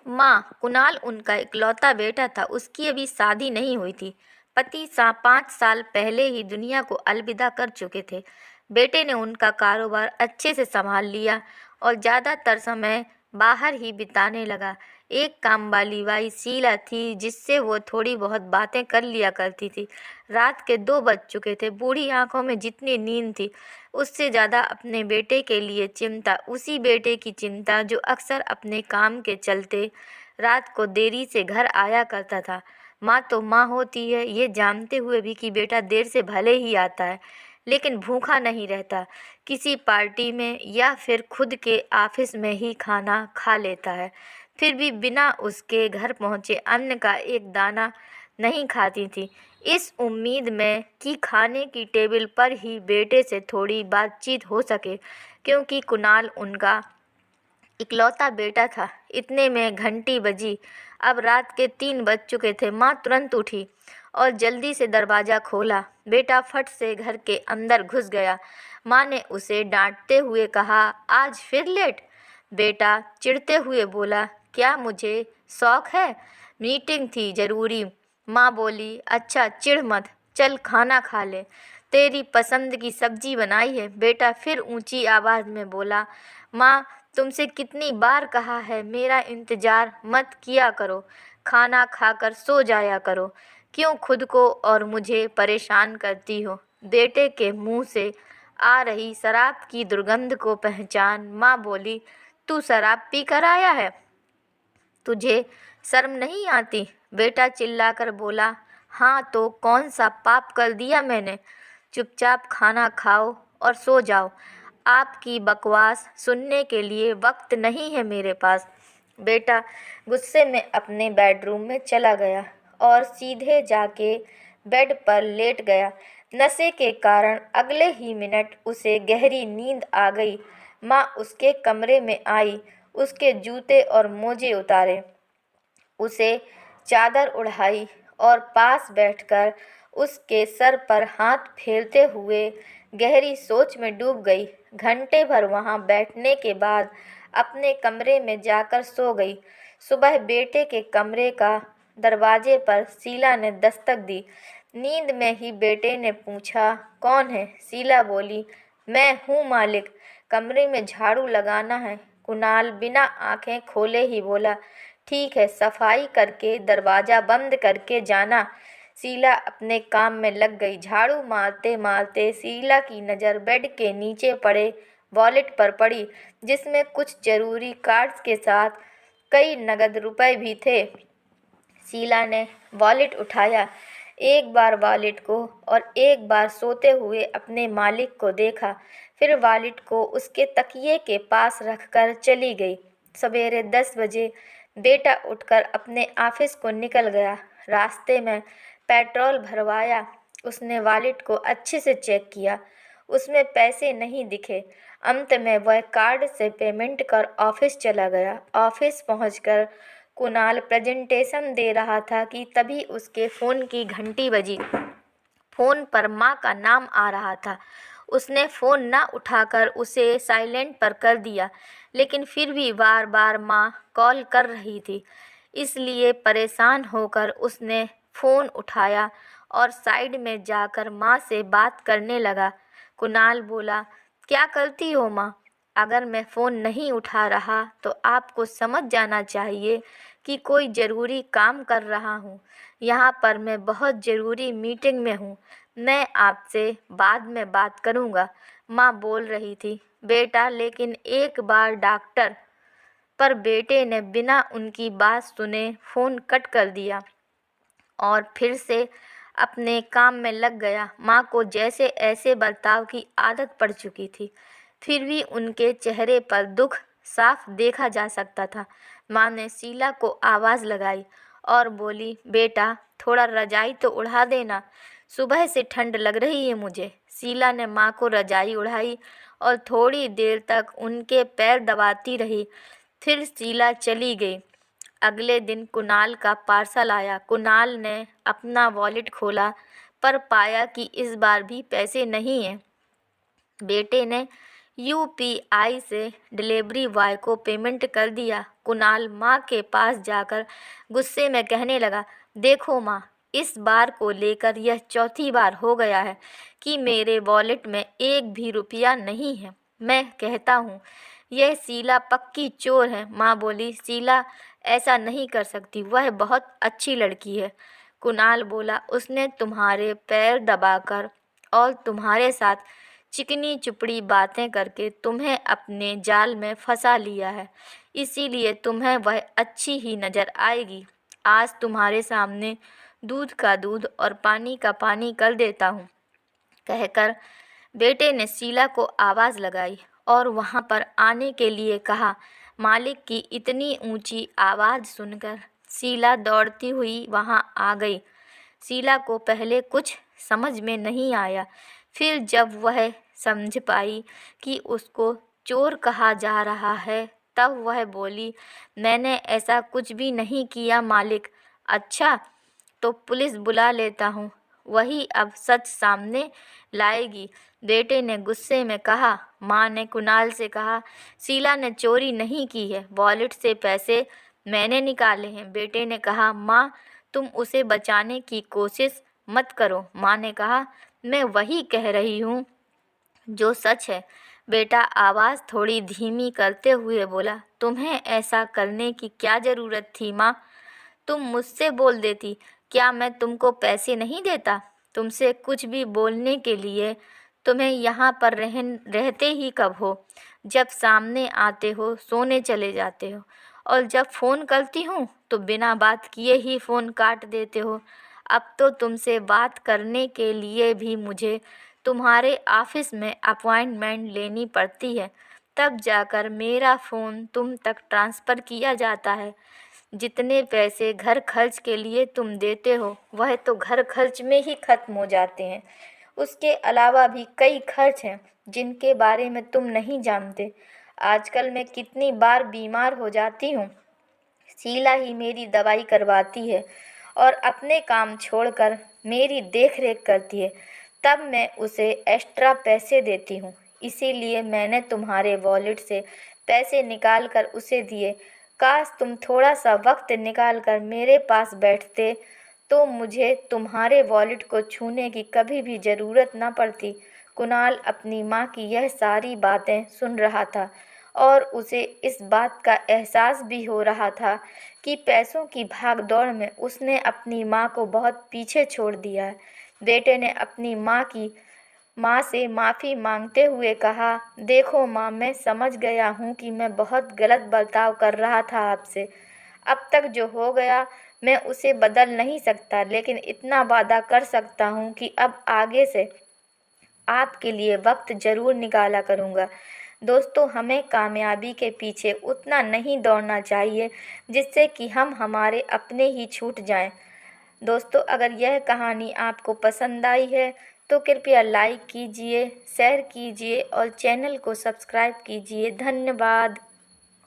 माँ, कुणाल उनका इकलौता बेटा था। उसकी अभी शादी नहीं हुई थी। पति 5 साल पहले ही दुनिया को अलविदा कर चुके थे। बेटे ने उनका कारोबार अच्छे से संभाल लिया और ज़्यादातर समय बाहर ही बिताने लगा। एक काम वाली बाई शीला थी, जिससे वो थोड़ी बहुत बातें कर लिया करती थी। रात के 2 बज चुके थे। बूढ़ी आंखों में जितनी नींद थी, उससे ज़्यादा अपने बेटे के लिए चिंता, उसी बेटे की चिंता जो अक्सर अपने काम के चलते रात को देरी से घर आया करता था। माँ तो माँ होती है, ये जानते हुए भी कि बेटा देर से भले ही आता है, लेकिन भूखा नहीं रहता। किसी पार्टी में या फिर खुद के ऑफिस में ही खाना खा लेता है, फिर भी बिना उसके घर पहुँचे अन्न का एक दाना नहीं खाती थी, इस उम्मीद में कि खाने की टेबल पर ही बेटे से थोड़ी बातचीत हो सके, क्योंकि कुणाल उनका इकलौता बेटा था। इतने में घंटी बजी। अब रात के 3 बज चुके थे। माँ तुरंत उठी और जल्दी से दरवाज़ा खोला। बेटा फट से घर के अंदर घुस गया। माँ ने उसे डांटते हुए कहा, आज फिर लेट? बेटा चिढ़ते हुए बोला, क्या मुझे शौक है? मीटिंग थी ज़रूरी। माँ बोली, अच्छा चिढ़ मत, चल खाना खा ले, तेरी पसंद की सब्जी बनाई है। बेटा फिर ऊंची आवाज़ में बोला, माँ तुमसे कितनी बार कहा है मेरा इंतज़ार मत किया करो, खाना खाकर सो जाया करो, क्यों खुद को और मुझे परेशान करती हो? बेटे के मुंह से आ रही शराब की दुर्गंध को पहचान माँ बोली, तू शराब पी कर आया है? तुझे शर्म नहीं आती? बेटा चिल्लाकर बोला, हाँ तो कौन सा पाप कर दिया मैंने? चुपचाप खाना खाओ और सो जाओ। आपकी बकवास सुनने के लिए वक्त नहीं है मेरे पास। बेटा गुस्से में अपने बेडरूम में चला गया और सीधे जाके बेड पर लेट गया। नशे के कारण अगले ही मिनट उसे गहरी नींद आ गई। माँ उसके कमरे में आई, उसके जूते और मोजे उतारे, उसे चादर उढ़ाई और पास बैठकर उसके सर पर हाथ फेरते हुए गहरी सोच में डूब गई। घंटे भर वहाँ बैठने के बाद अपने कमरे में जाकर सो गई। सुबह बेटे के कमरे का दरवाजे पर शीला ने दस्तक दी। नींद में ही बेटे ने पूछा, कौन है? शीला बोली, मैं हूँ मालिक, कमरे में झाड़ू लगाना है। कुणाल बिना आंखें खोले ही बोला, ठीक है, सफाई करके दरवाज़ा बंद करके जाना। शीला अपने काम में लग गई। झाड़ू मारते मारते शीला की नज़र बेड के नीचे पड़े वॉलेट पर पड़ी, जिसमें कुछ ज़रूरी कार्ड्स के साथ कई नगद रुपए भी थे। शीला ने वॉलेट उठाया, एक बार वॉलेट को और एक बार सोते हुए अपने मालिक को देखा, फिर वॉलेट को उसके तकिए के पास रखकर चली गई। सवेरे 10 बजे बेटा उठकर अपने ऑफिस को निकल गया। रास्ते में पेट्रोल भरवाया। उसने वॉलेट को अच्छे से चेक किया, उसमें पैसे नहीं दिखे। अंत में वह कार्ड से पेमेंट कर ऑफिस चला गया। ऑफिस पहुंचकर कुणाल प्रेजेंटेशन दे रहा था कि तभी उसके फ़ोन की घंटी बजी। फ़ोन पर माँ का नाम आ रहा था। उसने फ़ोन न उठाकर उसे साइलेंट पर कर दिया, लेकिन फिर भी बार बार माँ कॉल कर रही थी, इसलिए परेशान होकर उसने फ़ोन उठाया और साइड में जाकर माँ से बात करने लगा। कुणाल बोला, क्या करती हो माँ? अगर मैं फ़ोन नहीं उठा रहा तो आपको समझ जाना चाहिए कि कोई ज़रूरी काम कर रहा हूँ। यहाँ पर मैं बहुत ज़रूरी मीटिंग में हूँ, मैं आपसे बाद में बात करूँगा, माँ बोल रही थी। बेटा लेकिन एक बार डॉक्टर, पर बेटे ने बिना उनकी बात सुने फ़ोन कट कर दिया और फिर से अपने काम में लग गया। माँ को जैसे ऐसे बर्ताव की आदत पड़ चुकी थी, फिर भी उनके चेहरे पर दुख साफ देखा जा सकता था। माँ ने शीला को आवाज़ लगाई और बोली, बेटा थोड़ा रजाई तो उड़ा देना, सुबह से ठंड लग रही है मुझे। शीला ने माँ को रजाई उड़ाई और थोड़ी देर तक उनके पैर दबाती रही, फिर शीला चली गई। अगले दिन कुणाल का पार्सल आया। कुणाल ने अपना वॉलेट खोला, पर पाया कि इस बार भी पैसे नहीं हैं। बेटे ने यूपीआई से डिलीवरी बॉय को पेमेंट कर दिया। कुणाल माँ के पास जाकर गुस्से में कहने लगा, देखो माँ, इस बार को लेकर यह चौथी बार हो गया है कि मेरे वॉलेट में एक भी रुपया नहीं है। मैं कहता हूँ यह शीला पक्की चोर है। माँ बोली, शीला ऐसा नहीं कर सकती, वह बहुत अच्छी लड़की है। कुणाल बोला, उसने तुम्हारे पैर दबाकर और तुम्हारे साथ चिकनी चुपड़ी बातें करके तुम्हें अपने जाल में फंसा लिया है, इसीलिए तुम्हें वह अच्छी ही नज़र आएगी। आज तुम्हारे सामने दूध का दूध और पानी का पानी कर देता हूँ, कहकर बेटे ने शीला को आवाज़ लगाई और वहाँ पर आने के लिए कहा। मालिक की इतनी ऊंची आवाज़ सुनकर शीला दौड़ती हुई वहाँ आ गई। शीला को पहले कुछ समझ में नहीं आया, फिर जब वह समझ पाई कि उसको चोर कहा जा रहा है, तब वह बोली, मैंने ऐसा कुछ भी नहीं किया मालिक। अच्छा, तो पुलिस बुला लेता हूँ, वही अब सच सामने लाएगी, बेटे ने गुस्से में कहा। माँ ने कुणाल से कहा, शीला ने चोरी नहीं की है, वॉलेट से पैसे मैंने निकाले हैं। बेटे ने कहा, माँ तुम उसे बचाने की कोशिश मत करो। माँ ने कहा, मैं वही कह रही हूँ जो सच है। बेटा आवाज़ थोड़ी धीमी करते हुए बोला, तुम्हें ऐसा करने की क्या ज़रूरत थी माँ? तुम मुझसे बोल देती, क्या मैं तुमको पैसे नहीं देता? तुमसे कुछ भी बोलने के लिए तुम्हें यहाँ पर रहते ही कब हो? जब सामने आते हो सोने चले जाते हो, और जब फ़ोन करती हूँ तो बिना बात किए ही फ़ोन काट देते हो। अब तो तुमसे बात करने के लिए भी मुझे तुम्हारे ऑफिस में अपॉइंटमेंट लेनी पड़ती है, तब जाकर मेरा फ़ोन तुम तक ट्रांसफ़र किया जाता है। जितने पैसे घर खर्च के लिए तुम देते हो, वह तो घर खर्च में ही ख़त्म हो जाते हैं। उसके अलावा भी कई खर्च हैं जिनके बारे में तुम नहीं जानते। आजकल मैं कितनी बार बीमार हो जाती हूँ, शीला ही मेरी दवाई करवाती है और अपने काम छोड़कर मेरी देख रेख करती है, तब मैं उसे एक्स्ट्रा पैसे देती हूँ। इसीलिए मैंने तुम्हारे वॉलेट से पैसे निकाल कर उसे दिए। काश तुम थोड़ा सा वक्त निकाल कर मेरे पास बैठते तो मुझे तुम्हारे वॉलेट को छूने की कभी भी ज़रूरत न पड़ती। कुणाल अपनी माँ की यह सारी बातें सुन रहा था और उसे इस बात का एहसास भी हो रहा था कि पैसों की भाग-दौड़ में उसने अपनी माँ को बहुत पीछे छोड़ दिया है। बेटे ने अपनी माँ से माफ़ी मांगते हुए कहा, देखो माँ, मैं समझ गया हूँ कि मैं बहुत गलत बर्ताव कर रहा था आपसे। अब तक जो हो गया मैं उसे बदल नहीं सकता, लेकिन इतना वादा कर सकता हूँ कि अब आगे से आपके लिए वक्त ज़रूर निकाला करूँगा। दोस्तों, हमें कामयाबी के पीछे उतना नहीं दौड़ना चाहिए जिससे कि हम हमारे अपने ही छूट जाएं। दोस्तों, अगर यह कहानी आपको पसंद आई है तो कृपया लाइक कीजिए, शेयर कीजिए और चैनल को सब्सक्राइब कीजिए। धन्यवाद।